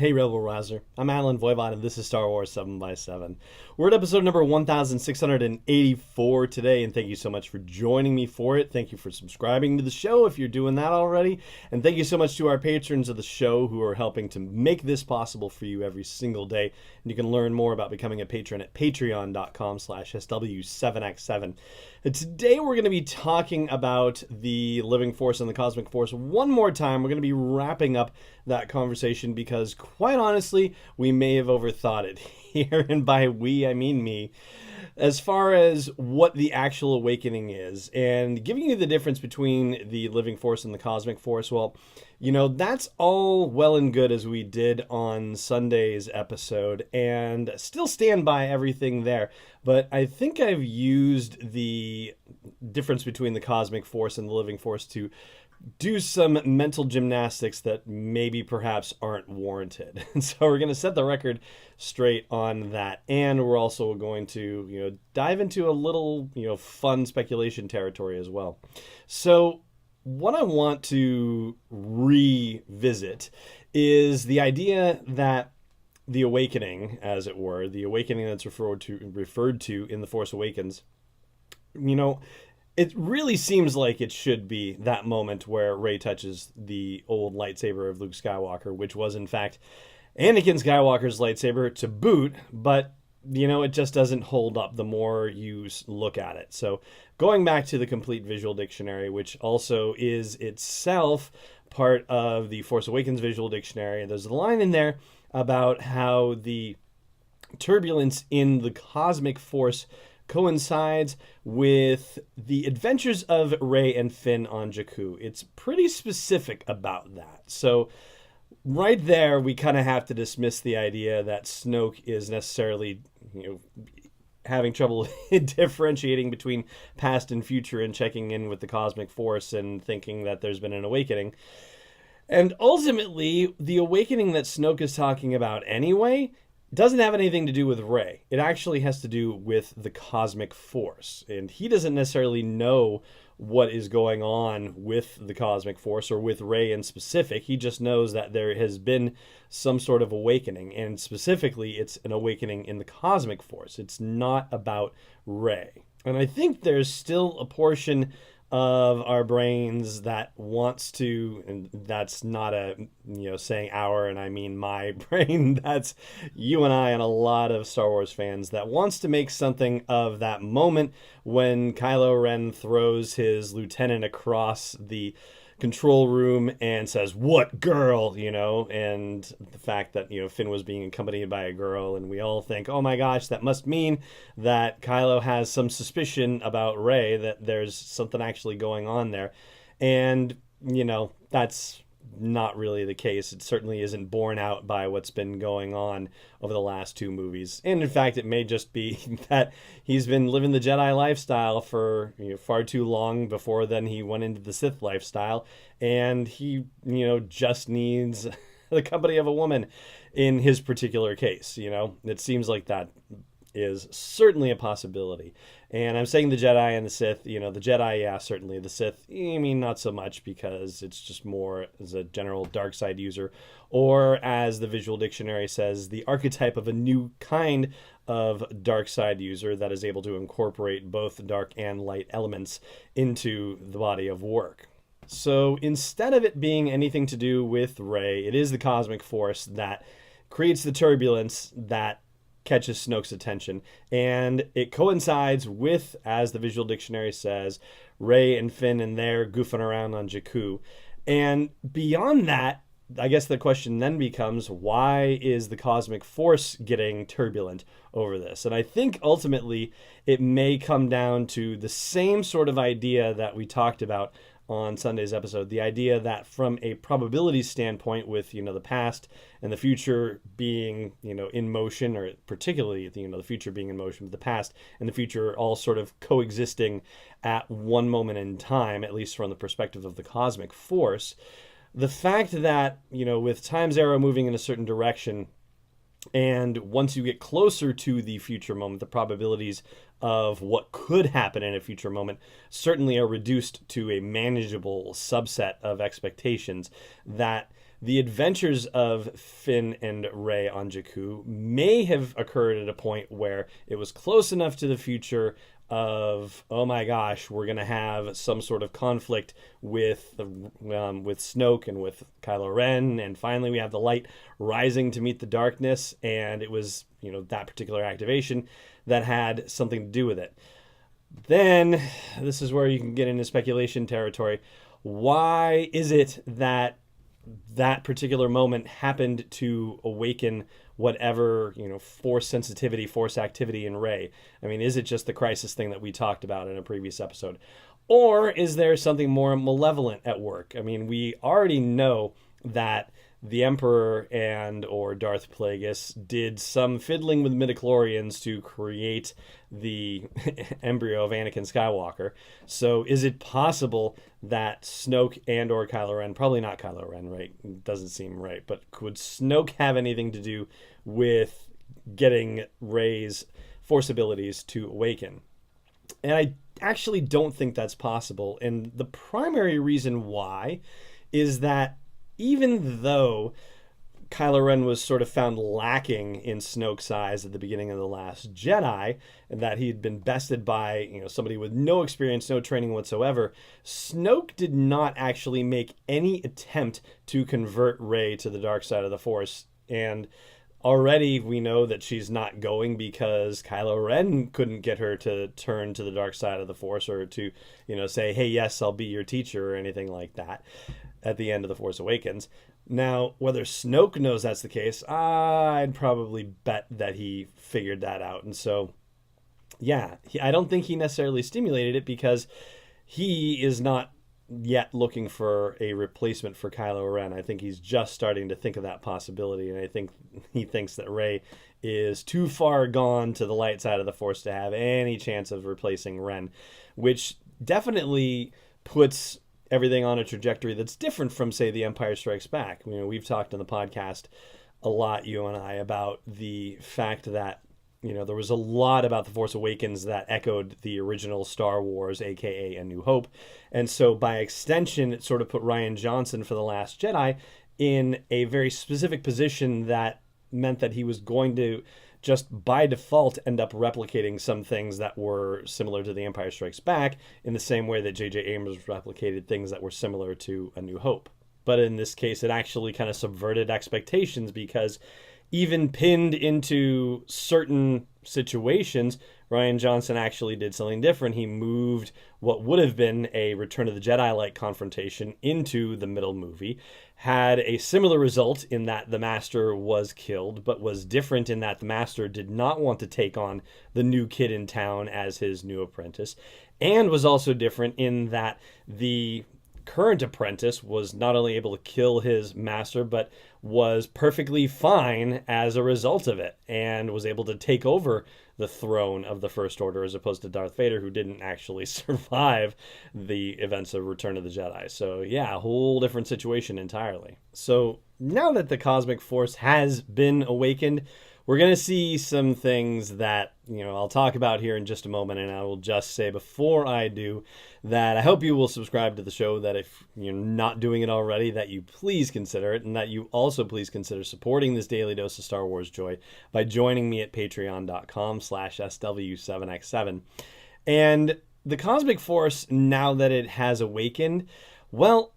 Hey Rebel Rouser, I'm Alan Voivod and this is Star Wars 7x7. We're at episode number 1684 today, and thank you so much for joining me for it. Thank you for subscribing to the show if you're doing that already, and thank you so much to our patrons of the show who are helping to make this possible for you every single day. And you can learn more about becoming a patron at patreon.com/SW7x7. And today we're going to be talking about the Living Force and the Cosmic Force one more time. We're going to be wrapping up that conversation because, quite honestly, we may have overthought it here, and by we, I mean me, as far as what the actual awakening is. And giving you the difference between the Living Force and the Cosmic Force, well, you know, that's all well and good as we did on Sunday's episode, and still stand by everything there. But I think I've used the difference between the Cosmic Force and the Living Force to do some mental gymnastics that maybe perhaps aren't warranted. And so we're going to set the record straight on that. And we're also going to, dive into a little, fun speculation territory as well. So what I want to revisit is the idea that the awakening, as it were, the awakening that's referred to in The Force Awakens, it really seems like it should be that moment where Rey touches the old lightsaber of Luke Skywalker, which was, in fact, Anakin Skywalker's lightsaber to boot, but, it just doesn't hold up the more you look at it. So going back to the Complete Visual Dictionary, which also is itself part of the Force Awakens Visual Dictionary, there's a line in there about how the turbulence in the cosmic force coincides with the adventures of Rey and Finn on Jakku. It's pretty specific about that. So right there, we kind of have to dismiss the idea that Snoke is necessarily, having trouble differentiating between past and future and checking in with the cosmic force and thinking that there's been an awakening. And ultimately, the awakening that Snoke is talking about anyway doesn't have anything to do with Rey. It actually has to do with the cosmic force. And he doesn't necessarily know what is going on with the cosmic force or with Rey in specific. He just knows that there has been some sort of awakening. And specifically, it's an awakening in the cosmic force. It's not about Rey. And I think there's still a portion of our brains that wants to, and that's not a, saying our, and I mean my brain, that's you and I and a lot of Star Wars fans, that wants to make something of that moment when Kylo Ren throws his lieutenant across the control room and says, "What girl?" And the fact that, Finn was being accompanied by a girl, and we all think, oh my gosh, that must mean that Kylo has some suspicion about Rey, that there's something actually going on there. And, that's not really the case. It certainly isn't borne out by what's been going on over the last two movies. And in fact, it may just be that he's been living the Jedi lifestyle for far too long before then he went into the Sith lifestyle, and he just needs the company of a woman in his particular case. It seems like that is certainly a possibility. And I'm saying the Jedi and the Sith, the Jedi, yeah, certainly. The Sith, I mean, not so much, because it's just more as a general dark side user, or as the Visual Dictionary says, the archetype of a new kind of dark side user that is able to incorporate both dark and light elements into the body of work. So instead of it being anything to do with Rey, it is the cosmic force that creates the turbulence that catches Snoke's attention. And it coincides with, as the Visual Dictionary says, Rey and Finn and they're goofing around on Jakku. And beyond that, I guess the question then becomes, why is the cosmic force getting turbulent over this? And I think ultimately it may come down to the same sort of idea that we talked about on Sunday's episode, the idea that from a probability standpoint, with the past and the future being in motion, or particularly the future being in motion, but the past and the future all sort of coexisting at one moment in time, at least from the perspective of the cosmic force, the fact that with time's arrow moving in a certain direction, and once you get closer to the future moment, the probabilities of what could happen in a future moment certainly are reduced to a manageable subset of expectations, that the adventures of Finn and Rey on Jakku may have occurred at a point where it was close enough to the future of, oh my gosh, we're going to have some sort of conflict with Snoke and with Kylo Ren, and finally we have the light rising to meet the darkness, and it was, that particular activation that had something to do with it. Then, this is where you can get into speculation territory. Why is it that that particular moment happened to awaken whatever, force sensitivity, force activity in Rey? I mean, is it just the crisis thing that we talked about in a previous episode? Or is there something more malevolent at work? I mean, we already know that the Emperor and or Darth Plagueis did some fiddling with midichlorians to create the embryo of Anakin Skywalker. So is it possible that Snoke and or Kylo Ren, probably not Kylo Ren, right? Doesn't seem right. But could Snoke have anything to do with getting Rey's force abilities to awaken? And I actually don't think that's possible. And the primary reason why is that even though Kylo Ren was sort of found lacking in Snoke's eyes at the beginning of The Last Jedi, and that he'd been bested by, somebody with no experience, no training whatsoever, Snoke did not actually make any attempt to convert Rey to the dark side of the Force. And already we know that she's not going because Kylo Ren couldn't get her to turn to the dark side of the Force, or to, say, hey, yes, I'll be your teacher, or anything like that at the end of The Force Awakens. Now, whether Snoke knows that's the case, I'd probably bet that he figured that out. And so, yeah, I don't think he necessarily stimulated it, because he is not yet looking for a replacement for Kylo Ren. I think he's just starting to think of that possibility, and I think he thinks that Rey is too far gone to the light side of the Force to have any chance of replacing Ren, which definitely puts everything on a trajectory that's different from, say, The Empire Strikes Back. We've talked on the podcast a lot, you and I, about the fact that, there was a lot about The Force Awakens that echoed the original Star Wars, aka A New Hope. And so by extension, it sort of put Rian Johnson for The Last Jedi in a very specific position that meant that he was going to just by default end up replicating some things that were similar to The Empire Strikes Back, in the same way that J.J. Abrams replicated things that were similar to A New Hope. But in this case, it actually kind of subverted expectations, because even pinned into certain situations, Rian Johnson actually did something different. He moved what would have been a Return of the Jedi-like confrontation into the middle movie, had a similar result in that the Master was killed, but was different in that the Master did not want to take on the new kid in town as his new apprentice, and was also different in that the current apprentice was not only able to kill his master, but was perfectly fine as a result of it, and was able to take over the throne of the First Order, as opposed to Darth Vader, who didn't actually survive the events of Return of the Jedi. So yeah, a whole different situation entirely. So now that the cosmic force has been awakened, we're going to see some things that, I'll talk about here in just a moment. And I will just say before I do that I hope you will subscribe to the show, that if you're not doing it already, that you please consider it, and that you also please consider supporting this daily dose of Star Wars joy by joining me at patreon.com/SW7x7. And the cosmic force, now that it has awakened, well,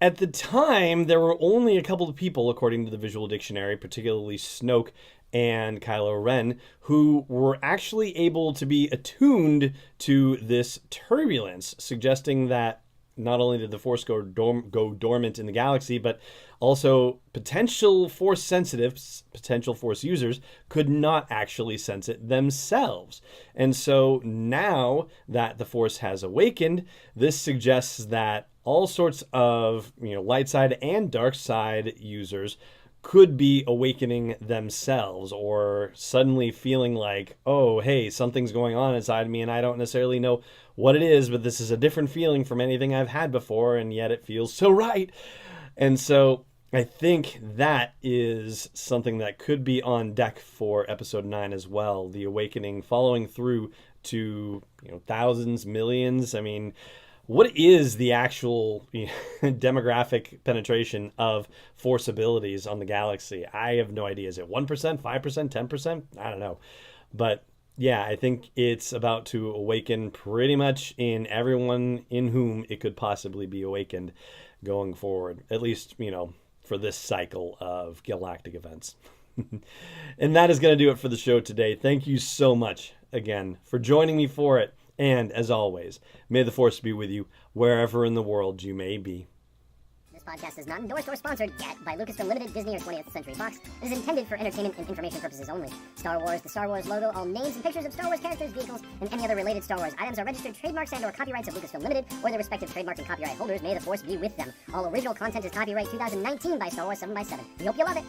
at the time, there were only a couple of people, according to the Visual Dictionary, particularly Snoke and Kylo Ren, who were actually able to be attuned to this turbulence, suggesting that not only did the Force go dormant in the galaxy, but also potential Force sensitives, potential Force users, could not actually sense it themselves. And so now that the Force has awakened, this suggests that all sorts of light side and dark side users could be awakening themselves, or suddenly feeling like, oh, hey, something's going on inside me and I don't necessarily know what it is, but this is a different feeling from anything I've had before, and yet it feels so right. And so I think that is something that could be on deck for episode 9 as well. The awakening following through to thousands, millions. I mean, what is the actual demographic penetration of Force abilities on the galaxy? I have no idea. Is it 1%, 5%, 10%? I don't know. But yeah, I think it's about to awaken pretty much in everyone in whom it could possibly be awakened going forward, at least, for this cycle of galactic events. And that is going to do it for the show today. Thank you so much again for joining me for it. And as always, may the Force be with you wherever in the world you may be. This podcast is not endorsed or sponsored yet by Lucasfilm Limited, Disney, or 20th Century Fox. It is intended for entertainment and information purposes only. Star Wars, the Star Wars logo, all names and pictures of Star Wars characters, vehicles, and any other related Star Wars items are registered trademarks and/or copyrights of Lucasfilm Limited or their respective trademark and copyright holders. May the Force be with them. All original content is copyright 2019 by Star Wars 7x7. We hope you love it.